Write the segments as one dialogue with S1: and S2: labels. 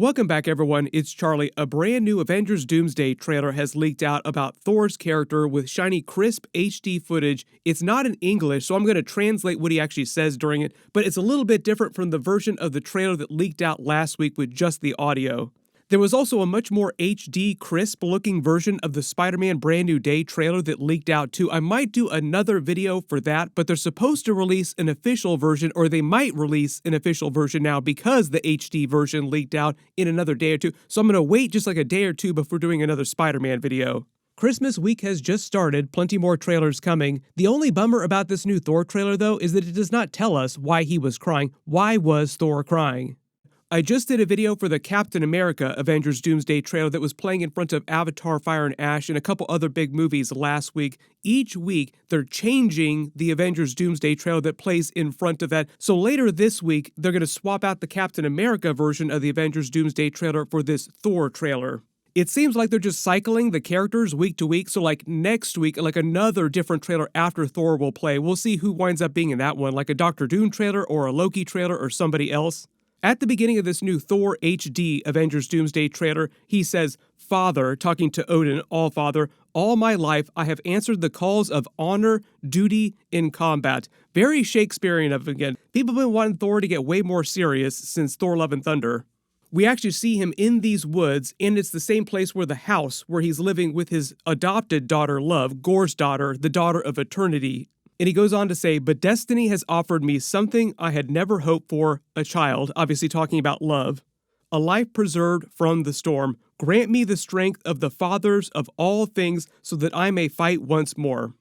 S1: Welcome back, everyone. It's Charlie. A brand new Avengers Doomsday trailer has leaked out about Thor's character with shiny, crisp HD footage. It's not in English, so I'm going to translate what he actually says during it, but it's a little bit different from the version of the trailer that leaked out last week with just the audio. There was also a much more HD, crisp-looking version of the Spider-Man Brand New Day trailer that leaked out too. I might do another video for that, but they're supposed to release an official version, or they might release an official version now because the HD version leaked out in another day or two. So I'm going to wait just like a day or two before doing another Spider-Man video. Christmas week has just started, plenty more trailers coming. The only bummer about this new Thor trailer, though, is that it does not tell us why he was crying. Why was Thor crying? I just did a video for the Captain America Avengers Doomsday trailer that was playing in front of Avatar Fire and Ash and a couple other big movies last week. Each week, they're changing the Avengers Doomsday trailer that plays in front of that. So later this week, they're going to swap out the Captain America version of the Avengers Doomsday trailer for this Thor trailer. It seems like they're just cycling the characters week to week, so like next week, like another different trailer after Thor will play. We'll see who winds up being in that one, like a Doctor Doom trailer or a Loki trailer or somebody else. At the beginning of this new Thor HD Avengers Doomsday trailer, he says, "Father," talking to Odin, All-Father, "all my life I have answered the calls of honor, duty, in combat." Very Shakespearean of him again. People have been wanting Thor to get way more serious since Thor Love and Thunder. We actually see him in these woods, and it's the same place where the house where he's living with his adopted daughter, Love, Gor's daughter, the daughter of eternity. And he goes on to say, "But destiny has offered me something I had never hoped for, a child," obviously talking about Love, "a life preserved from the storm. Grant me the strength of the fathers of all things so that I may fight once more."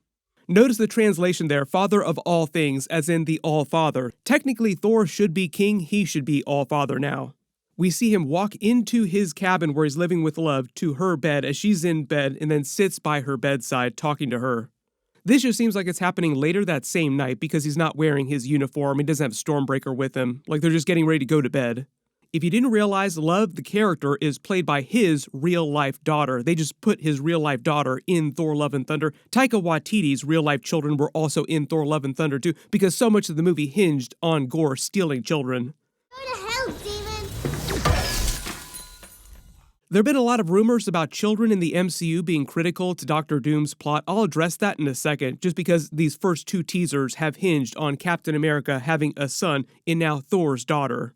S1: Notice the translation there, father of all things, as in the All-Father. Technically, Thor should be king, he should be All-Father now. We see him walk into his cabin where he's living with Love to her bed as she's in bed and then sits by her bedside talking to her. This just seems like it's happening later that same night because he's not wearing his uniform. He doesn't have Stormbreaker with him. Like they're just getting ready to go to bed. If you didn't realize, Love, the character, is played by his real-life daughter. They just put his real-life daughter in Thor Love and Thunder. Taika Waititi's real-life children were also in Thor Love and Thunder too because so much of the movie hinged on Gorr stealing children.
S2: Go to hell, Steven!
S1: There have been a lot of rumors about children in the MCU being critical to Doctor Doom's plot. I'll address that in a second, just because these first two teasers have hinged on Captain America having a son and now Thor's daughter.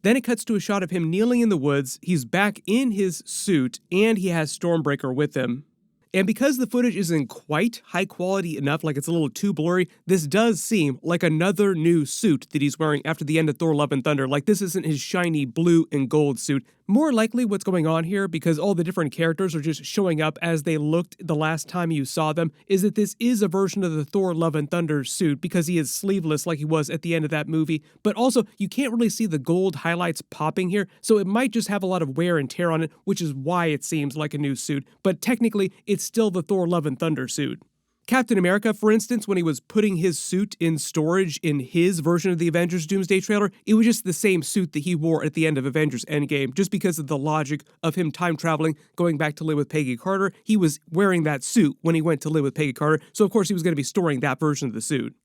S1: Then it cuts to a shot of him kneeling in the woods. He's back in his suit, and he has Stormbreaker with him. And because the footage isn't quite high quality enough, like it's a little too blurry, this does seem like another new suit that he's wearing after the end of Thor Love and Thunder. Like this isn't his shiny blue and gold suit. More likely what's going on here, because all the different characters are just showing up as they looked the last time you saw them, is that this is a version of the Thor Love and Thunder suit because he is sleeveless like he was at the end of that movie. But also, you can't really see the gold highlights popping here, so it might just have a lot of wear and tear on it, which is why it seems like a new suit. But technically, it's still the Thor Love and Thunder suit. Captain America, for instance, when he was putting his suit in storage in his version of the Avengers Doomsday trailer, it was just the same suit that he wore at the end of Avengers Endgame, just because of the logic of him time traveling, going back to live with Peggy Carter. He was wearing that suit when he went to live with Peggy Carter, so of course he was going to be storing that version of the suit.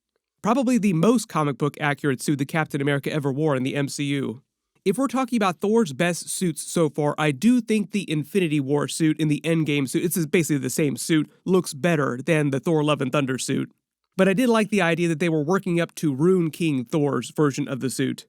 S1: Probably the most comic book accurate suit that Captain America ever wore in the MCU. If we're talking about Thor's best suits so far, I do think the Infinity War suit in the Endgame suit, it's basically the same suit, looks better than the Thor Love and Thunder suit. But I did like the idea that they were working up to Rune King Thor's version of the suit.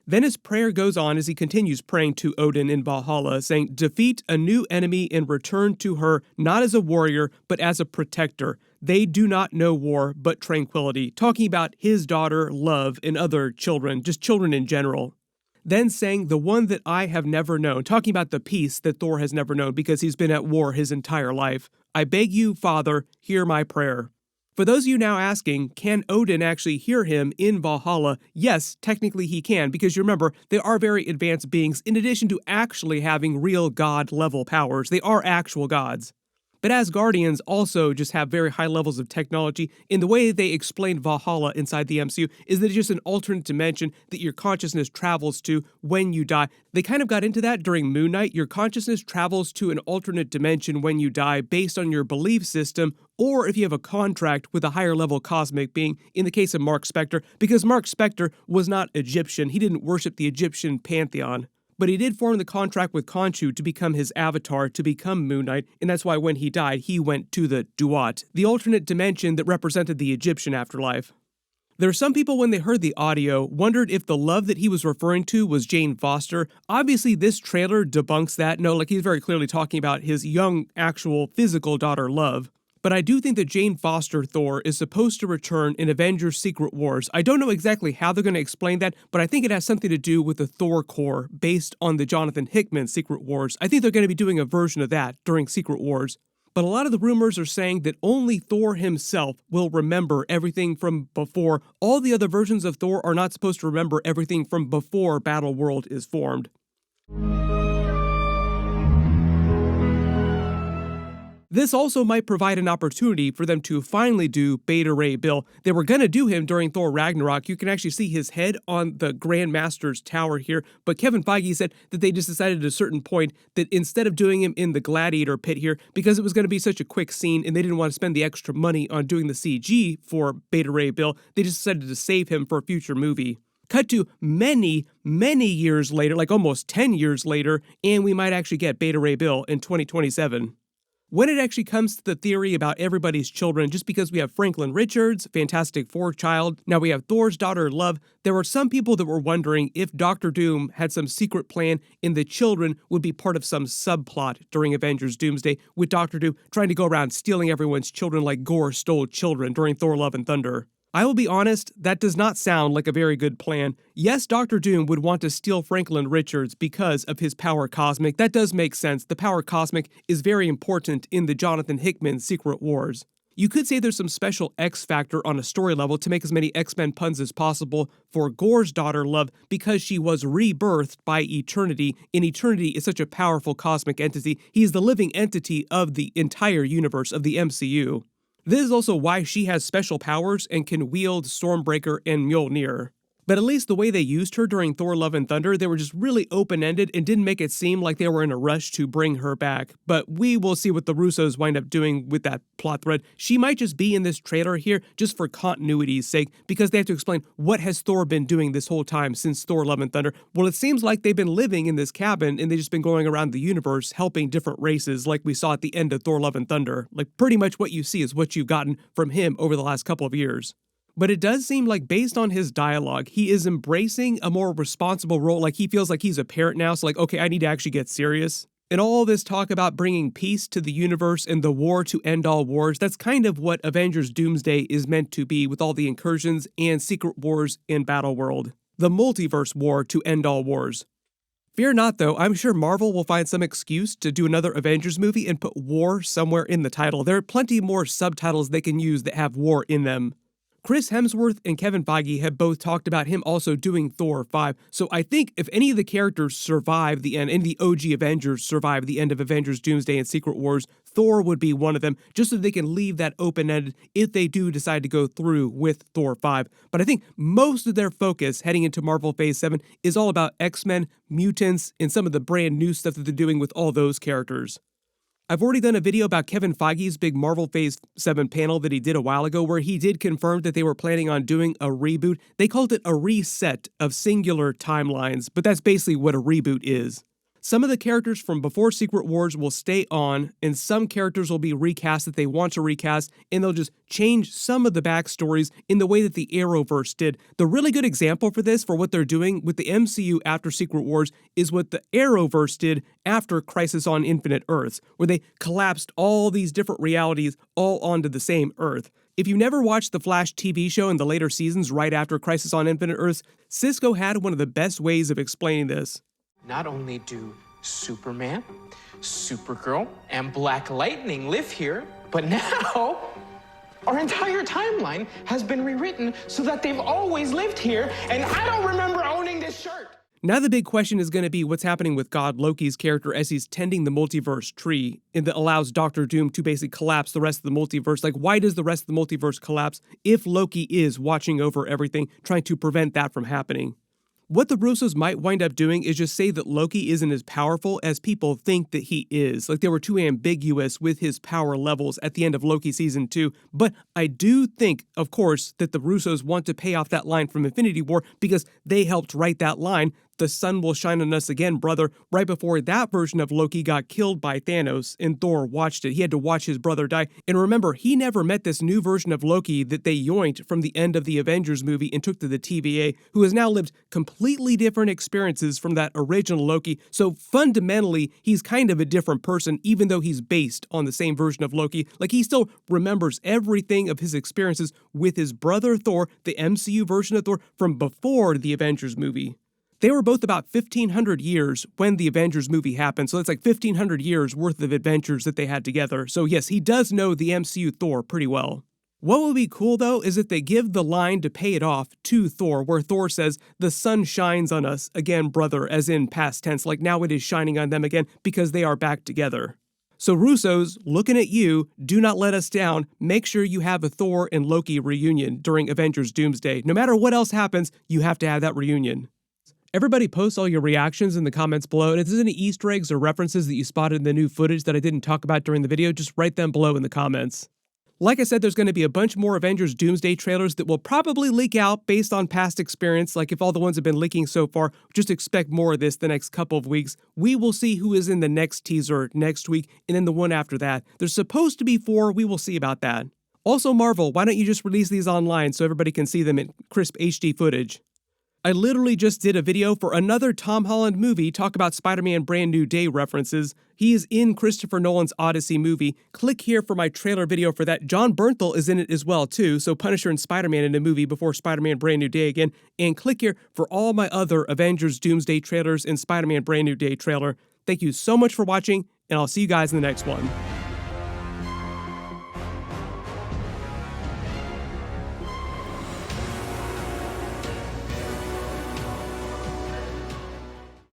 S1: Then his prayer goes on as he continues praying to Odin in Valhalla, saying, "Defeat a new enemy and return to her, not as a warrior, but as a protector. They do not know war, but tranquility." Talking about his daughter, Love, and other children, just children in general. Then saying, "The one that I have never known," talking about the peace that Thor has never known because he's been at war his entire life. "I beg you, Father, hear my prayer." For those of you now asking, can Odin actually hear him in Valhalla? Yes, technically he can, because you remember, they are very advanced beings in addition to actually having real god-level powers. They are actual gods. But Asgardians also just have very high levels of technology. In the way they explain Valhalla inside the MCU is that it's just an alternate dimension that your consciousness travels to when you die. They kind of got into that during Moon Knight. Your consciousness travels to an alternate dimension when you die based on your belief system, or if you have a contract with a higher level cosmic being, in the case of Mark Spector, because Mark Spector was not Egyptian. He didn't worship the Egyptian pantheon. but he did form the contract with Khonshu to become his avatar, to become Moon Knight, and that's why when he died, he went to the Duat, the alternate dimension that represented the Egyptian afterlife. There are some people, when they heard the audio, wondered if the love that he was referring to was Jane Foster. Obviously, this trailer debunks that. No, like he's very clearly talking about his young, actual, physical daughter, Love. But I do think that Jane Foster Thor is supposed to return in Avengers Secret Wars. I don't know exactly how they're going to explain that, but I think it has something to do with the Thor core based on the Jonathan Hickman Secret Wars. I think they're going to be doing a version of that during Secret Wars. But a lot of the rumors are saying that only Thor himself will remember everything from before. All the other versions of Thor are not supposed to remember everything from before Battleworld is formed. This also might provide an opportunity for them to finally do Beta Ray Bill. They were going to do him during Thor Ragnarok. You can actually see his head on the Grand Master's tower here, but Kevin Feige said that they just decided at a certain point that instead of doing him in the Gladiator pit here, because it was going to be such a quick scene and they didn't want to spend the extra money on doing the CG for Beta Ray Bill, they just decided to save him for a future movie. Cut to many, many years later, like almost 10 years later, and we might actually get Beta Ray Bill in 2027. When it actually comes to the theory about everybody's children, just because we have Franklin Richards, Fantastic Four child, now we have Thor's daughter, Love, there were some people that were wondering if Doctor Doom had some secret plan and the children would be part of some subplot during Avengers Doomsday, with Doctor Doom trying to go around stealing everyone's children like Gore stole children during Thor Love and Thunder. I will be honest, that does not sound like a very good plan. Yes, Doctor Doom would want to steal Franklin Richards because of his power cosmic. That does make sense. The power cosmic is very important in the Jonathan Hickman Secret Wars. You could say there's some special X factor on a story level to make as many X-Men puns as possible for Gore's daughter, Love, because she was rebirthed by Eternity, and Eternity is such a powerful cosmic entity. He's the living entity of the entire universe of the MCU. This is also why she has special powers and can wield Stormbreaker and Mjolnir. But at least the way they used her during Thor Love and Thunder, they were just really open-ended and didn't make it seem like they were in a rush to bring her back. But we will see what the Russos wind up doing with that plot thread. She might just be in this trailer here just for continuity's sake, because they have to explain what has Thor been doing this whole time since Thor Love and Thunder. Well, it seems like they've been living in this cabin and they've just been going around the universe helping different races like we saw at the end of Thor Love and Thunder. Like pretty much what you see is what you've gotten from him over the last couple of years. But it does seem like based on his dialogue, he is embracing a more responsible role. Like he feels like he's a parent now. So like, okay, I need to actually get serious. And all this talk about bringing peace to the universe and the war to end all wars, that's kind of what Avengers Doomsday is meant to be with all the incursions and secret wars in Battleworld. The multiverse war to end all wars. Fear not though, I'm sure Marvel will find some excuse to do another Avengers movie and put war somewhere in the title. There are plenty more subtitles they can use that have war in them. Chris Hemsworth and Kevin Feige have both talked about him also doing Thor 5, so I think if any of the characters survive the end, and the OG Avengers survive the end of Avengers Doomsday and Secret Wars, Thor would be one of them, just so they can leave that open-ended if they do decide to go through with Thor 5. But I think most of their focus heading into Marvel Phase 7 is all about X-Men, mutants, and some of the brand new stuff that they're doing with all those characters. I've already done a video about Kevin Feige's big Marvel Phase 7 panel that he did a while ago where he did confirm that they were planning on doing a reboot. They called it a reset of singular timelines, but that's basically what a reboot is. Some of the characters from before Secret Wars will stay on, and some characters will be recast that they want to recast, and they'll just change some of the backstories in the way that the Arrowverse did. The really good example for this, for what they're doing with the MCU after Secret Wars, is what the Arrowverse did after Crisis on Infinite Earths, where they collapsed all these different realities all onto the same Earth. If you never watched the Flash TV show in the later seasons right after Crisis on Infinite Earths, Cisco had one of the best ways of explaining this.
S2: Not only do Superman, Supergirl, and Black Lightning live here, but now our entire timeline has been rewritten so that they've always lived here, and I don't remember owning this shirt.
S1: Now the big question is going to be what's happening with God Loki's character as he's tending the multiverse tree, and that allows Doctor Doom to basically collapse the rest of the multiverse. Like, why does the rest of the multiverse collapse if Loki is watching over everything, trying to prevent that from happening? What the Russos might wind up doing is just say that Loki isn't as powerful as people think that he is. Like, they were too ambiguous with his power levels at the end of Loki Season 2. But I do think, of course, that the Russos want to pay off that line from Infinity War because they helped write that line. "The sun will shine on us again, brother," right before that version of Loki got killed by Thanos, and Thor watched it. He had to watch his brother die. And remember, he never met this new version of Loki that they yoinked from the end of the Avengers movie and took to the TVA, who has now lived completely different experiences from that original Loki. So fundamentally, he's kind of a different person, even though he's based on the same version of Loki. Like, he still remembers everything of his experiences with his brother Thor, the MCU version of Thor, from before the Avengers movie. They were both about 1,500 years when the Avengers movie happened, so it's like 1,500 years worth of adventures that they had together. So yes, he does know the MCU Thor pretty well. What would be cool though is if they give the line to pay it off to Thor, where Thor says, "The sun shines on us again, brother," as in past tense, like now it is shining on them again because they are back together. So Russo's, looking at you, do not let us down. Make sure you have a Thor and Loki reunion during Avengers Doomsday. No matter what else happens, you have to have that reunion. Everybody post all your reactions in the comments below, and if there's any Easter eggs or references that you spotted in the new footage that I didn't talk about during the video, just write them below in the comments. Like I said, there's going to be a bunch more Avengers Doomsday trailers that will probably leak out based on past experience. Like, if all the ones have been leaking so far, just expect more of this the next couple of weeks. We will see who is in the next teaser next week, and then the one after that. There's supposed to be 4, we will see about that. Also, Marvel, why don't you just release these online so everybody can see them in crisp HD footage? I literally just did a video for another Tom Holland movie, talk about Spider-Man Brand New Day references. He is in Christopher Nolan's Odyssey movie. Click here for my trailer video for that. John Bernthal is in it as well too, so Punisher and Spider-Man in a movie before Spider-Man Brand New Day again. And click here for all my other Avengers Doomsday trailers and Spider-Man Brand New Day trailer. Thank you so much for watching, and I'll see you guys in the next one.